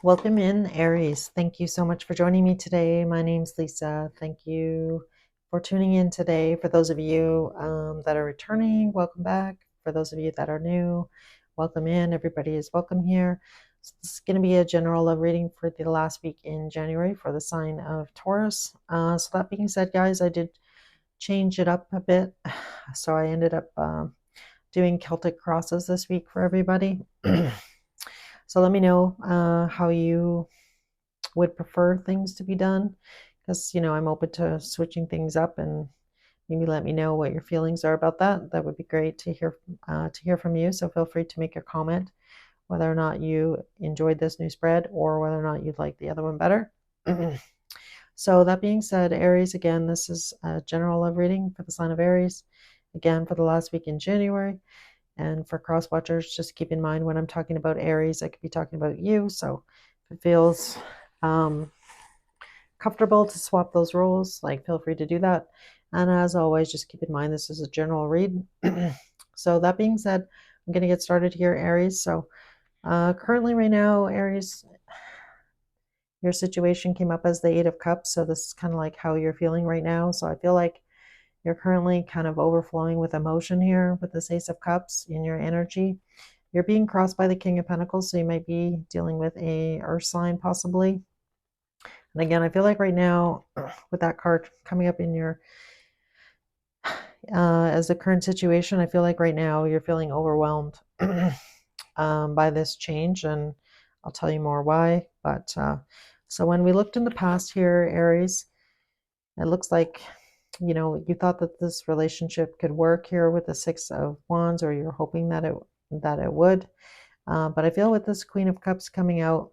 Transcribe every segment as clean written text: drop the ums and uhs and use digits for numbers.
Welcome in, Aries. Thank you so much for joining me today. My name's Lisa. Thank you for tuning in today. For those of you that are returning, welcome back. For those of you that are new, welcome in. Everybody is welcome here. So this is going to be a general love reading for the last week in January for the sign of Taurus. So that being said, guys, I did change it up a bit. So I ended up doing Celtic crosses this week for everybody. So let me know how you would prefer things to be done, because I'm open to switching things up, and maybe let me know what your feelings are about that. That would be great to hear from you. So feel free to make a comment whether or not you enjoyed this new spread or whether or not you'd like the other one better. So that being said, Aries, again, this is a general love reading for the sign of Aries, again for the last week in January. And for cross watchers, just keep in mind when I'm talking about Aries, I could be talking about you. So if it feels comfortable to swap those roles, like feel free to do that. And as always, just keep in mind this is a general read. So that being said, I'm going to get started here, Aries. So currently right now, Aries, your situation came up as the Eight of Cups. So this is kind of like how you're feeling right now. So I feel like you're currently kind of overflowing with emotion here with this Ace of Cups in your energy. You're being crossed by the King of Pentacles, so you might be dealing with a earth sign possibly. And again, I feel like right now, with that card coming up in your as the current situation, I feel like right now you're feeling overwhelmed by this change, and I'll tell you more why. But so when we looked in the past here, Aries, it looks like you thought that this relationship could work here with the Six of Wands, or you're hoping that it would. But I feel with this Queen of Cups coming out,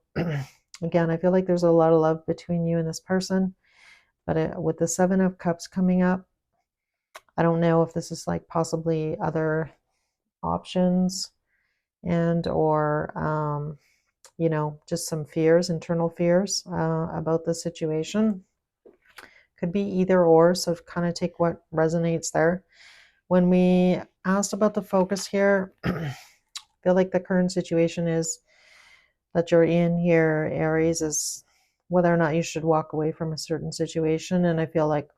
again, I feel like there's a lot of love between you and this person. But with the Seven of Cups coming up, I don't know if this is like possibly other options and or just some fears, internal fears about the situation. Could be either or, so kind of take what resonates there. When we asked about the focus here, I feel like the current situation is that you're in here, Aries, is whether or not you should walk away from a certain situation. And I feel like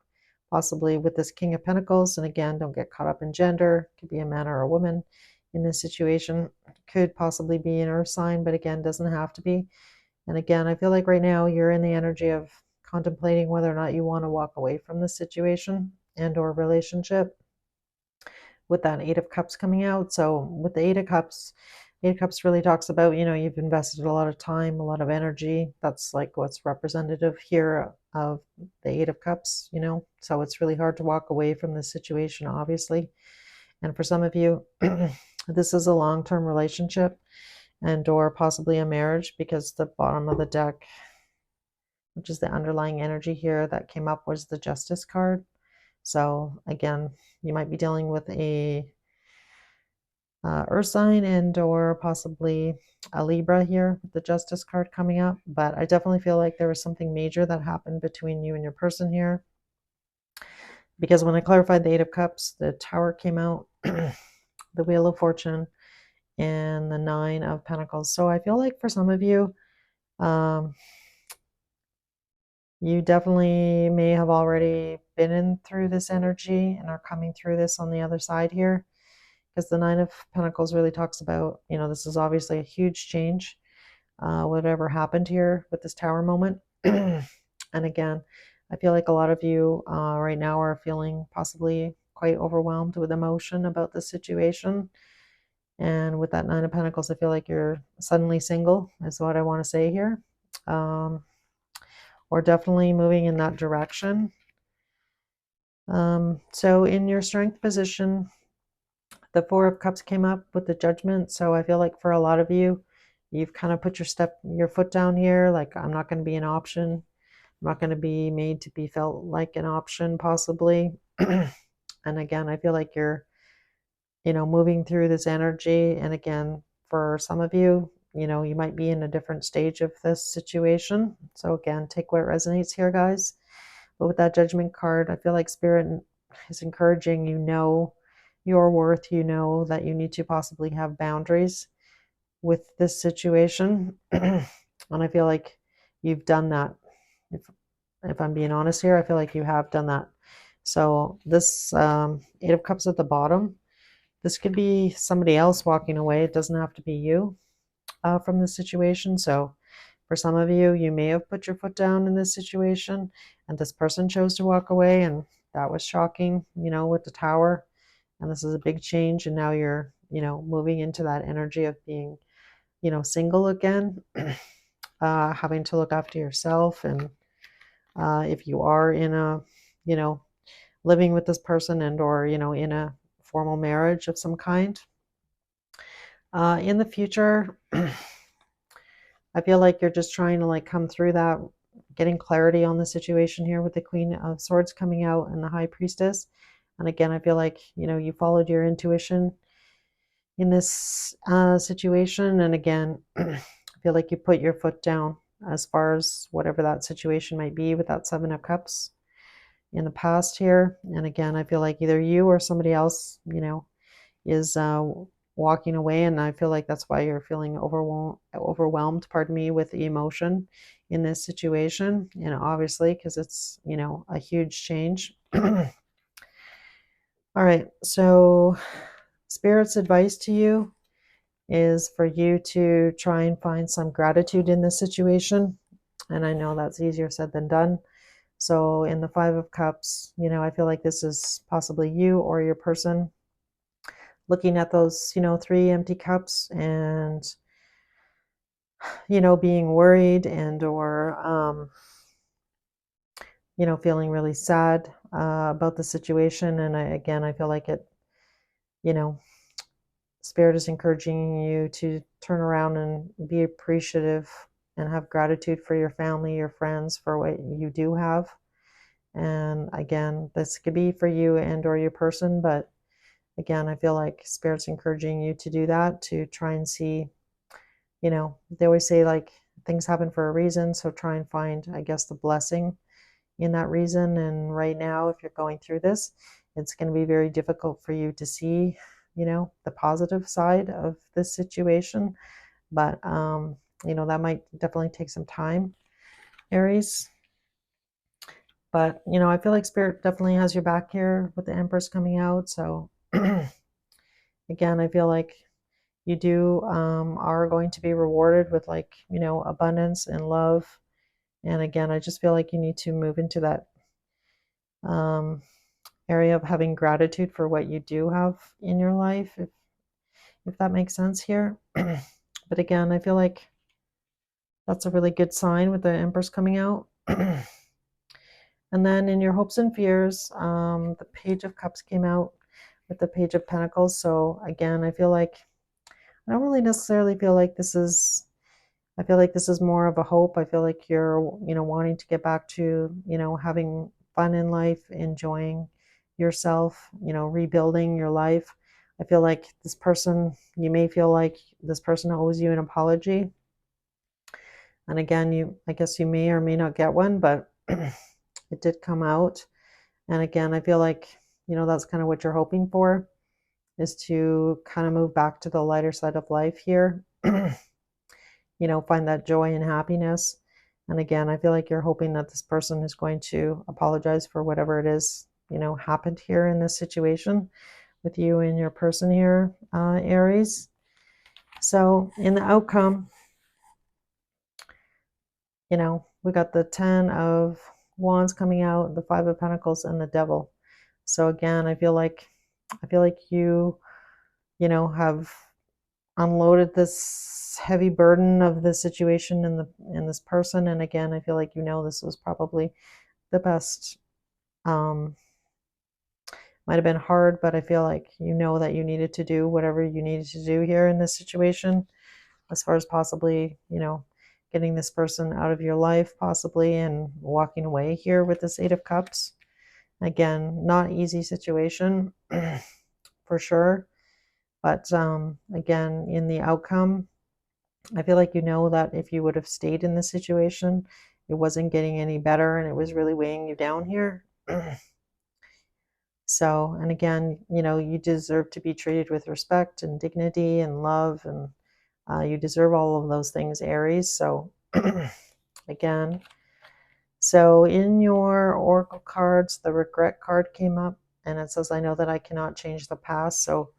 possibly with this King of Pentacles, and again, don't get caught up in gender, could be a man or a woman in this situation, could possibly be an earth sign, but again, doesn't have to be. And again, I feel like right now you're in the energy of contemplating whether or not you want to walk away from this situation and or relationship, with that Eight of Cups coming out. So with the Eight of Cups really talks about, you've invested a lot of time, a lot of energy. That's like what's representative here of the Eight of Cups, So it's really hard to walk away from this situation, obviously. And for some of you, this is a long-term relationship and or possibly a marriage, because the bottom of the deck, which is the underlying energy here that came up, was the Justice card. So again, you might be dealing with a earth sign and or possibly a Libra here with the Justice card coming up. But I definitely feel like there was something major that happened between you and your person here, because when I clarified the Eight of Cups, the Tower came out, the Wheel of Fortune, and the Nine of Pentacles. So I feel like for some of you, you definitely may have already been in through this energy and are coming through this on the other side here, because the Nine of Pentacles really talks about, this is obviously a huge change, whatever happened here with this Tower moment. And again, I feel like a lot of you right now are feeling possibly quite overwhelmed with emotion about the situation. And with that Nine of Pentacles, I feel like you're suddenly single, is what I want to say here. Or definitely moving in that direction. So in your strength position, the Four of Cups came up with the Judgment. So I feel like for a lot of you, you've kind of put your foot down here. Like, I'm not going to be an option. I'm not going to be made to be felt like an option, possibly. And again, I feel like you're, moving through this energy. And again, for some of you, you might be in a different stage of this situation. So again, take what resonates here, guys. But with that Judgment card, I feel like Spirit is encouraging your worth, that you need to possibly have boundaries with this situation. And I feel like you've done that. If, if I'm being honest here, I feel like you have done that. So this Eight of Cups at the bottom, this could be somebody else walking away. It doesn't have to be you from this situation. So for some of you, you may have put your foot down in this situation and this person chose to walk away, and that was shocking, with the Tower. And this is a big change, and now you're, moving into that energy of being, single again, having to look after yourself. And if you are in a, you know, living with this person and or, in a formal marriage of some kind, in the future, I feel like you're just trying to like come through that, getting clarity on the situation here with the Queen of Swords coming out and the High Priestess. And again, I feel like, you followed your intuition in this situation. And again, I feel like you put your foot down as far as whatever that situation might be with that Seven of Cups in the past here. And again, I feel like either you or somebody else, is walking away. And I feel like that's why you're feeling overwhelmed, pardon me, with emotion in this situation. And obviously, because it's, a huge change. All right. So Spirit's advice to you is for you to try and find some gratitude in this situation. And I know that's easier said than done. So in the Five of Cups, I feel like this is possibly you or your person looking at those, three empty cups and, being worried and or, feeling really sad about the situation. And again, I feel like it, you know, Spirit is encouraging you to turn around and be appreciative and have gratitude for your family, your friends, for what you do have. And again, this could be for you and or your person, but again, I feel like Spirit's encouraging you to do that, to try and see, they always say like things happen for a reason. So try and find, I guess, the blessing in that reason. And right now, if you're going through this, it's going to be very difficult for you to see, the positive side of this situation. But, that might definitely take some time, Aries. But, I feel like Spirit definitely has your back here with the Empress coming out. So again, I feel like you do are going to be rewarded with like, abundance and love. And again, I just feel like you need to move into that area of having gratitude for what you do have in your life, if that makes sense here. But again, I feel like that's a really good sign with the Empress coming out. And then in your hopes and fears, the Page of Cups came out with the Page of Pentacles. So again, I don't really necessarily feel like this is, I feel like this is more of a hope. I feel like you're, wanting to get back to, having fun in life, enjoying yourself, rebuilding your life. I feel like this person, you may feel like this person owes you an apology. And again, I guess you may or may not get one, but it did come out. And again, I feel like, that's kind of what you're hoping for, is to kind of move back to the lighter side of life here. Find that joy and happiness. And again, I feel like you're hoping that this person is going to apologize for whatever it is, happened here in this situation with you and your person here, Aries. So in the outcome, we got the 10 of Wands coming out, the 5 of Pentacles, and the Devil. So again, I feel like you, have unloaded this heavy burden of the situation in this person. And again, I feel like, this was probably the best. Might have been hard, but I feel like that you needed to do whatever you needed to do here in this situation, as far as possibly, getting this person out of your life possibly and walking away here with this Eight of Cups. Again, not easy situation for sure. But again, in the outcome, I feel like that if you would have stayed in this situation, it wasn't getting any better and it was really weighing you down here. So, and again, you deserve to be treated with respect and dignity and love, and you deserve all of those things, Aries. So Again. So in your oracle cards, the regret card came up, and it says, I know that I cannot change the past. So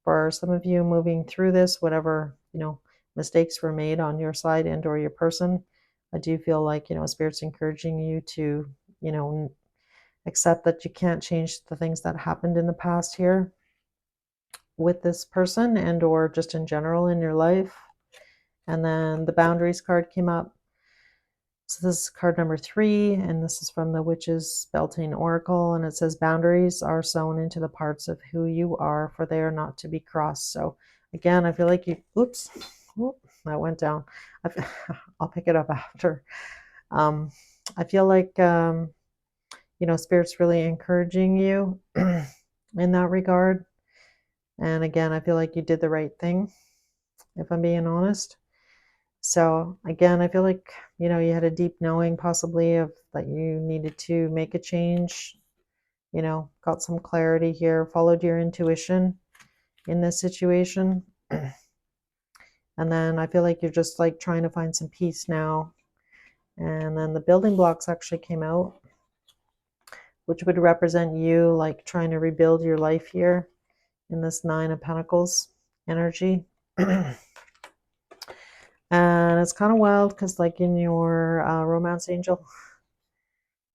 for some of you moving through this, whatever, mistakes were made on your side and or your person, I do feel like, Spirit's encouraging you to, accept that you can't change the things that happened in the past here with this person and or just in general in your life. And then the boundaries card came up. So this is card number 3, and this is from the Witch's Beltane Oracle, and it says, boundaries are sewn into the parts of who you are, for they are not to be crossed. So again, I feel like you, oops, that went down. I'll pick it up after. I feel like, Spirit's really encouraging you in that regard. And again, I feel like you did the right thing, if I'm being honest. So again, I feel like, you had a deep knowing possibly of that you needed to make a change, got some clarity here, followed your intuition in this situation. And then I feel like you're just like trying to find some peace now. And then the building blocks actually came out, which would represent you like trying to rebuild your life here in this 9 of Pentacles energy. And it's kind of wild because like in your romance angel,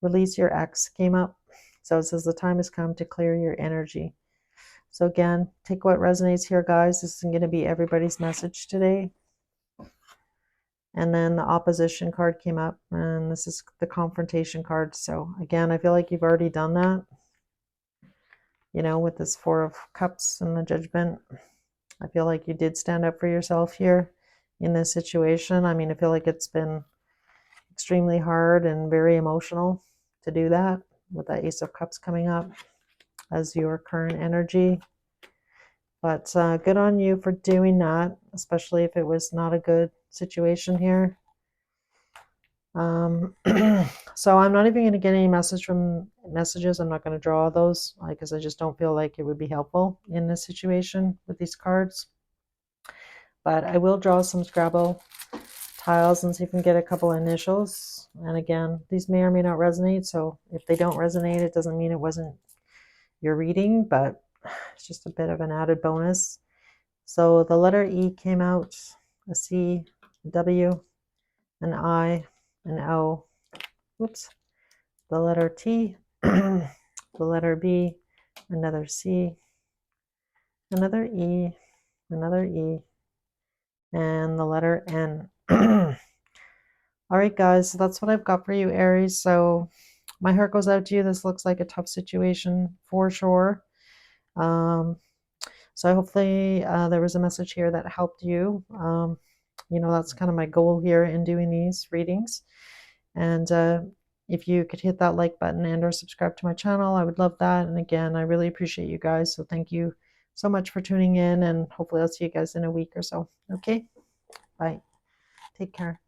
release your ex came up. So it says the time has come to clear your energy. So again, take what resonates here, guys. This isn't going to be everybody's message today. And then the opposition card came up, and this is the confrontation card. So again, I feel like you've already done that, with this 4 of Cups and the Judgment. I feel like you did stand up for yourself here in this situation. I mean, I feel like it's been extremely hard and very emotional to do that with that Ace of Cups coming up as your current energy. But good on you for doing that, especially if it was not a good situation here. So I'm not even going to get any messages. I'm not going to draw those because I just don't feel like it would be helpful in this situation with these cards. But I will draw some Scrabble tiles and see if we can get a couple initials. And again, these may or may not resonate. So if they don't resonate, it doesn't mean it wasn't your reading, but it's just a bit of an added bonus. So the letter E came out, a C, a W, an I, an O. Oops. The letter T, the letter B, another C, another E, another E, and the letter N. All right, guys, so that's what I've got for you, Aries. So my heart goes out to you. This looks like a tough situation for sure. So hopefully there was a message here that helped you. That's kind of my goal here in doing these readings. And if you could hit that like button and or subscribe to my channel, I would love that. And again, I really appreciate you guys. So thank you so much for tuning in, and hopefully I'll see you guys in a week or so. Okay, bye. Take care.